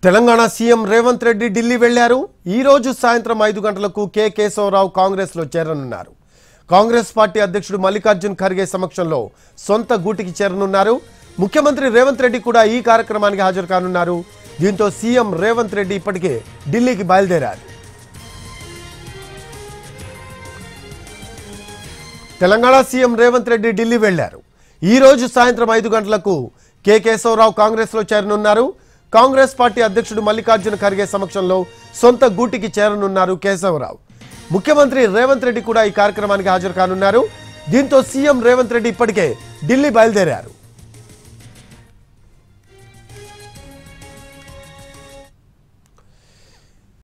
Telangana CM Revanth Reddy Delhi వెళ్లారు। ఈ రోజు సాయంత్రం 5 గంటలకు కె కేశవరావు కాంగ్రెస్ లో చేరనున్నారు। కాంగ్రెస్ పార్టీ అధ్యక్షుడు మల్లికార్జున్ ఖర్గే సమక్షంలో సొంత గూటికి చేరనున్నారు। ముఖ్యమంత్రి రేవంత్ రెడ్డి కూడా ఈ కార్యక్రమానికి హాజరు కానున్నారు। దీంతో సీఎం రేవంత్ రెడ్డి ఇప్పటికే ఢిల్లీకి బయలుదేరారు। తెలంగాణ సీఎం రేవంత్ రెడ్డి ఢిల్లీ వెళ్లారు। ఈ రోజు సాయంత్రం 5 గంటలకు కె కేశవరావు కాంగ్రెస్ లో చేరనున్నారు। కాంగ్రెస్ పార్టీ అధ్యక్షుడు మల్లికార్జున్ ఖర్గే సమక్షంలో సొంత గూటికి చేరనున్నారు కేశవరావు। ముఖ్యమంత్రి రేవంత్ రెడ్డి కూడా ఈ కార్యక్రమానికి హాజరు కానున్నారు। దీంతో సీఎం రేవంత్ రెడ్డి ఇప్పటికే ఢిల్లీ బయలుదేరారు।